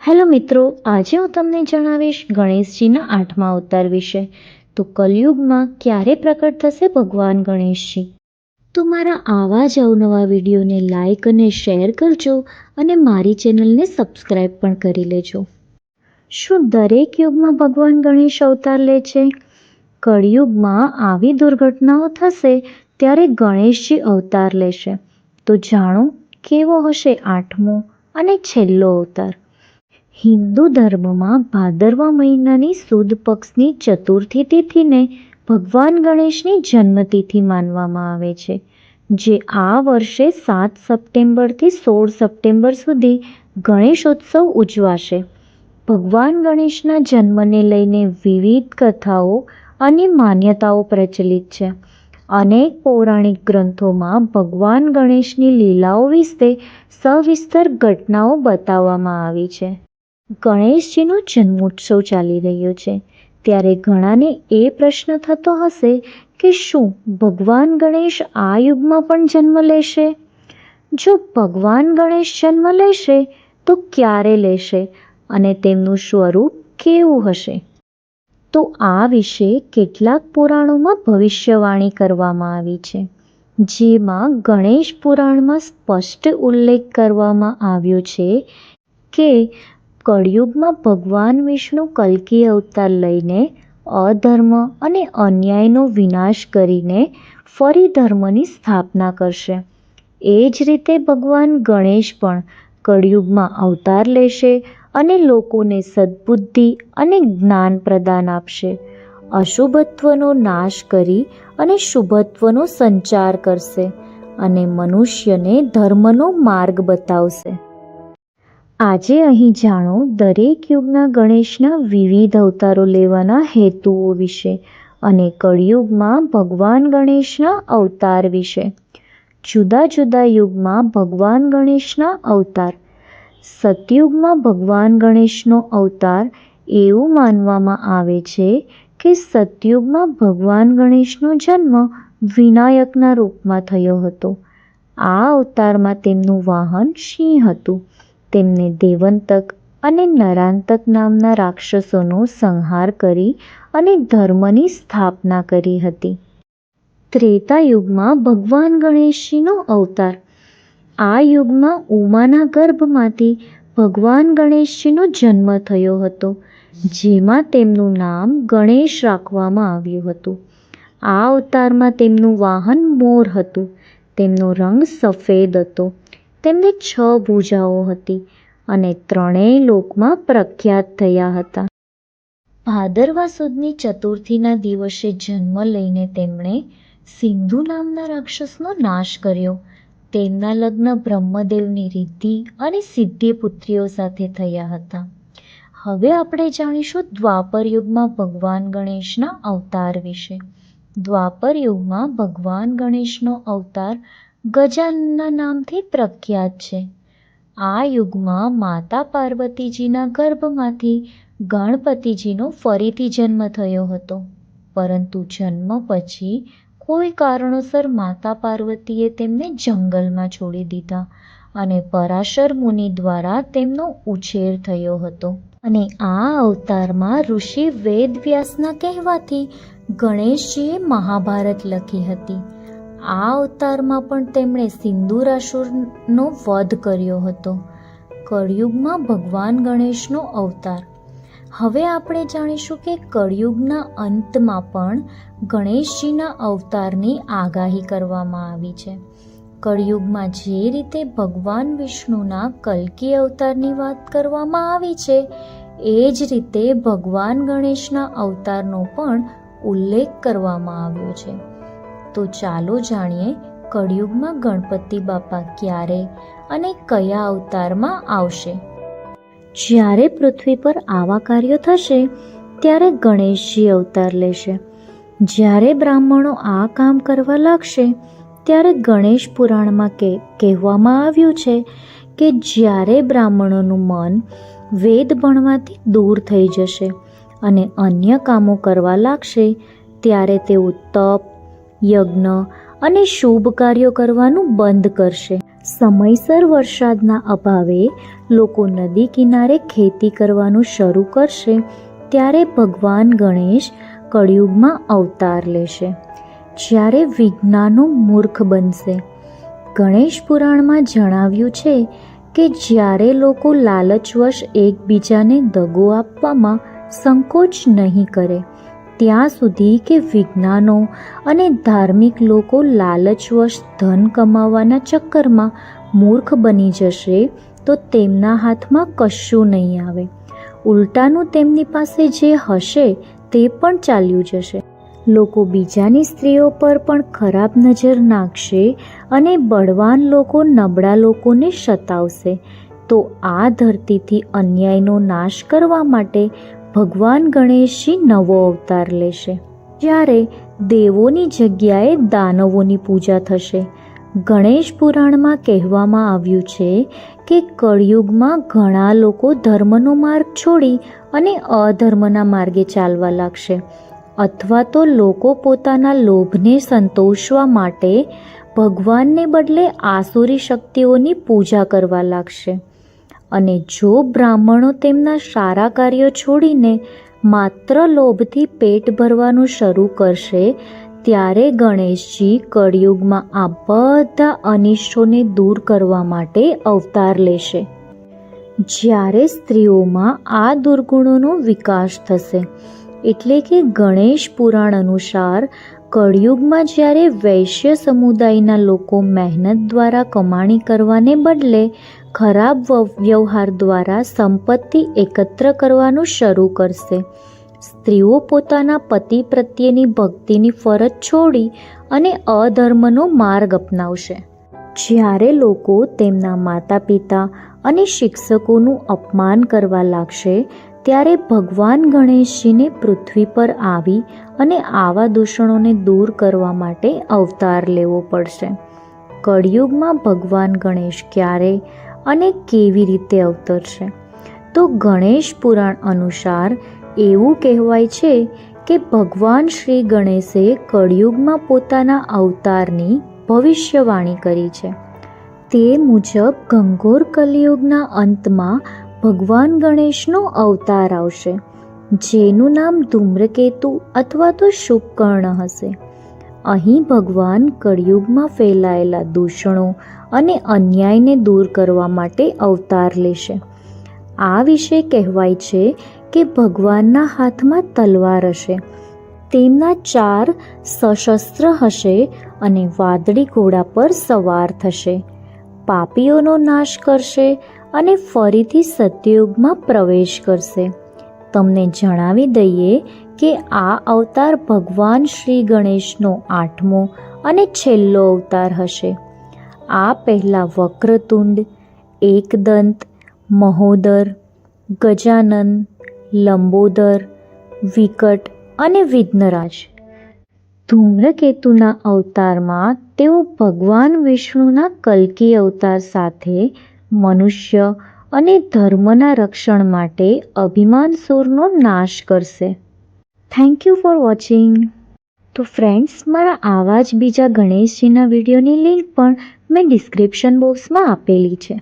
Hello મિત્રો, આજે હું તમને જણાવીશ ગણેશજીના 8મા અવતાર વિશે. તો કલયુગમાં ક્યારે પ્રકટ થશે ભગવાન ગણેશજી? તો મારા આવા જ અવનવા વિડીયોને લાઈક અને શેર કરજો અને મારી ચેનલને સબસ્ક્રાઈબ પણ કરી લેજો. શું દરેક યુગમાં ભગવાન ગણેશ અવતાર લે છે? કળિયુગમાં આવી દુર્ઘટનાઓ થશે ત્યારે ગણેશજી અવતાર લેશે. તો જાણો કેવો હશે 8મો અને છેલ્લો અવતાર. હિન્દુ ધર્મમાં ભાદરવા મહિનાની સુદ પક્ષની ચતુર્થી તિથિને ભગવાન ગણેશની જન્મતિથિ માનવામાં આવે છે, જે આ વર્ષે 7 સપ્ટેમ્બરથી 16 સપ્ટેમ્બર સુધી ગણેશોત્સવ ઉજવાશે. ભગવાન ગણેશના જન્મને લઈને વિવિધ કથાઓ અને માન્યતાઓ પ્રચલિત છે. અનેક પૌરાણિક ગ્રંથોમાં ભગવાન ગણેશની લીલાઓ વિશે સવિસ્તર ઘટનાઓ બતાવવામાં આવી છે. ગણેશજીનો જન્મોત્સવ ચાલી રહ્યો છે ત્યારે ઘણાને એ પ્રશ્ન થતો હશે કે શું ભગવાન ગણેશ આ યુગમાં પણ જન્મ લેશે? જો ભગવાન ગણેશ જન્મ લેશે તો ક્યારે લેશે અને તેમનું સ્વરૂપ કેવું હશે? તો આ વિશે કેટલાક પુરાણોમાં ભવિષ્યવાણી કરવામાં આવી છે, જેમાં ગણેશ પુરાણમાં સ્પષ્ટ ઉલ્લેખ કરવામાં આવ્યો છે કે કળિયુગમાં ભગવાન વિષ્ણુ કલ્કી અવતાર લઈને અધર્મ અને અન્યાયનો વિનાશ કરીને ફરી ધર્મની સ્થાપના કરશે. એ જ રીતે ભગવાન ગણેશ પણ કળિયુગમાં અવતાર લેશે અને લોકોને સદ્બુદ્ધિ અને જ્ઞાન પ્રદાન આપશે. અશુભત્વનો નાશ કરી અને શુભત્વનો સંચાર કરશે અને મનુષ્યને ધર્મનો માર્ગ બતાવશે. આજે અહીં જાણો દરેક યુગના ગણેશના વિવિધ અવતારો લેવાના હેતુઓ વિશે અને કળિયુગમાં ભગવાન ગણેશના અવતાર વિશે. જુદા જુદા યુગમાં ભગવાન ગણેશના અવતાર. સતયુગમાં ભગવાન ગણેશનો અવતાર એવું માનવામાં આવે છે કે સતયુગમાં ભગવાન ગણેશનો જન્મ વિનાયકના રૂપમાં થયો હતો. આ અવતારમાં તેમનું વાહન સિંહ હતું. તેમને દેવંતક અને નરાંતક નામના રાક્ષસોનો સંહાર કરી અને ધર્મની સ્થાપના કરી હતી. ત્રેતા યુગમાં ભગવાન ગણેશજીનો અવતાર. આ યુગમાં ઉમાના ગર્ભમાંથી ભગવાન ગણેશજીનો જન્મ થયો હતો, જેમાં તેમનું નામ ગણેશ રાખવામાં આવ્યું હતું. આ અવતારમાં તેમનું વાહન મોર હતું. તેમનો રંગ સફેદ હતો. તેમને 6 ભુજાઓ હતી અને ત્રણેય લોકમાં પ્રખ્યાત થયા હતા. ભાદરવા સુદની ચતુર્થીના દિવસે જન્મ લઈને તેમણે સિંધુ નામના રાક્ષસનો નાશ કર્યો. તેમના લગ્ન બ્રહ્મદેવની રિદ્ધિ અને સિદ્ધિ પુત્રીઓ સાથે થયા હતા. હવે આપણે જાણીશું દ્વાપર યુગમાં ભગવાન ગણેશના અવતાર વિશે. દ્વાપર યુગમાં ભગવાન ગણેશનો અવતાર ગજાનનના નામથી પ્રખ્યાત છે. આ યુગમાં માતા પાર્વતીજીના ગર્ભમાંથી ગણપતિજીનો ફરીથી જન્મ થયો હતો, પરંતુ જન્મ પછી કોઈ કારણોસર માતા પાર્વતીએ તેમને જંગલમાં છોડી દીધા અને પરાશર મુનિ દ્વારા તેમનો ઉછેર થયો હતો. અને આ અવતારમાં ઋષિ વેદવ્યાસના કહેવાથી ગણેશજીએ મહાભારત લખી હતી. આ અવતારમાં પણ તેમણે સિંદુરાસુરનો વધ કર્યો હતો. કળિયુગમાં ભગવાન ગણેશનો અવતાર. હવે આપણે જાણીશું કે કળિયુગના અંતમાં પણ ગણેશજીના અવતારની આગાહી કરવામાં આવી છે. કળિયુગમાં જે રીતે ભગવાન વિષ્ણુના કલ્કી અવતારની વાત કરવામાં આવી છે, એ જ રીતે ભગવાન ગણેશના અવતારનો પણ ઉલ્લેખ કરવામાં આવ્યો છે. તો ચાલો જાણીએ કળિયુગમાં ગણપતિ બાપા ક્યારે અને કયા અવતારમાં આવશે. જ્યારે પૃથ્વી પર આવા કાર્યો થશે ત્યારે ગણેશજી અવતાર લેશે. જ્યારે બ્રાહ્મણો આ કામ કરવા લાગશે ત્યારે ગણેશ પુરાણમાં કહેવામાં આવ્યું છે કે જ્યારે બ્રાહ્મણોનું મન વેદ ભણવાથી દૂર થઈ જશે અને અન્ય કામો કરવા લાગશે ત્યારે તેઓ તપ, યજ્ઞ અને શુભ કાર્યો કરવાનું બંધ કરશે. સમયસર વરસાદના અભાવે લોકો નદી કિનારે ખેતી કરવાનું શરૂ કરશે ત્યારે ભગવાન ગણેશ કળિયુગમાં અવતાર લેશે, જ્યારે વિજ્ઞાનો મૂર્ખ બનશે. ગણેશ પુરાણમાં જણાવ્યું છે કે જ્યારે લોકો લાલચવશ એકબીજાને દગો આપવામાં સંકોચ નહીં કરે ત્યાં સુધી કે વિજ્ઞાનો અને ધાર્મિક લોકો લાલચવશ ધન કમાવાના ચક્કરમાં મૂર્ખ બની જશે તો તેમના હાથમાં કશું નહીં આવે. ઉલટાનું તેમની પાસે જે હશે તે પણ ચાલ્યું જશે. લોકો બીજાની સ્ત્રીઓ પર પણ ખરાબ નજર નાખશે અને બળવાન લોકો નબળા લોકોને સતાવશે. તો આ ધરતીથી અન્યાયનો નાશ કરવા માટે ભગવાન ગણેશજી નવો અવતાર લેશે, જ્યારે દેવોની જગ્યાએ દાનવોની પૂજા થશે. ગણેશ પુરાણમાં કહેવામાં આવ્યું છે કે કળિયુગમાં ઘણા લોકો ધર્મનો માર્ગ છોડી અને અધર્મના માર્ગે ચાલવા લાગશે, અથવા તો લોકો પોતાના લોભને સંતોષવા માટે ભગવાનને બદલે આસુરી શક્તિઓની પૂજા કરવા લાગશે. અને જો બ્રાહ્મણો તેમના સારા કાર્યો છોડીને માત્ર લોભથી પેટ ભરવાનું શરૂ કરશે ત્યારે ગણેશજી કળિયુગમાં આ બધા અનિષ્ટોને દૂર કરવા માટે અવતાર લેશે. જ્યારે સ્ત્રીઓમાં આ દુર્ગુણોનો વિકાસ થશે, એટલે કે ગણેશ પુરાણ અનુસાર કળિયુગમાં જ્યારે વૈશ્ય સમુદાયના લોકો મહેનત દ્વારા કમાણી કરવાને બદલે ખરાબ વ્યવહાર દ્વારા સંપત્તિ એકત્ર કરવાનું શરૂ કરશે, સ્ત્રીઓ પોતાના પતિ પ્રત્યેની ભક્તિની ફરજ છોડી અને અધર્મનો માર્ગ અપનાવશે. જ્યારે લોકો તેમના માતા પિતા અને શિક્ષકોનું અપમાન કરવા લાગશે ત્યારે ભગવાન ગણેશજીને પૃથ્વી પર આવી અને આવા દૂષણોને દૂર કરવા માટે અવતાર લેવો પડશે. કળિયુગમાં ભગવાન ગણેશ ક્યારે અને કેવી રીતે અવતરશે? તો ગણેશ પુરાણ અનુસાર એવું કહેવાય છે કે ભગવાન શ્રી ગણેશે કળિયુગમાં પોતાના અવતારની ભવિષ્યવાણી કરી છે. તે મુજબ ઘંઘોર કલિયુગના અંતમાં ભગવાન ગણેશનો અવતાર આવશે, જેનું નામ ધૂમ્રકેતુ અથવા તો શુભકર્ણ હશે. અહીં ભગવાન કળિયુગમાં ફેલાયેલા દૂષણો અને અન્યાયને દૂર કરવા માટે અવતાર લેશે. આ વિશે કહેવાય છે કે ભગવાનના હાથમાં તલવાર હશે, તેમના 4 સશસ્ત્ર હશે અને વાદળી ઘોડા પર સવાર થશે, પાપીઓનો નાશ કરશે અને ફરીથી સત્યયુગમાં પ્રવેશ કરશે. તમને જણાવી દઈએ કે આ અવતાર ભગવાન શ્રી ગણેશનો 8મો અને છેલ્લો અવતાર હશે. આ પહેલાં વક્રતુંડ, એકદંત, મહોદર, ગજાનન, લંબોદર, વિકટ અને વિઘ્નરાજ. ધૂમ્રકેતુના અવતારમાં તેઓ ભગવાન વિષ્ણુના કલ્કી અવતાર સાથે મનુષ્ય અને ધર્મના રક્ષણ માટે અભિમાન સૂરનો નાશ કરશે. Thank you for watching. તો ફ્રેન્ડ્સ, મારા આવા જ બીજા ગણેશજીના વિડીયોની લિંક પણ મેં ડિસ્ક્રિપ્શન બોક્સમાં આપેલી છે.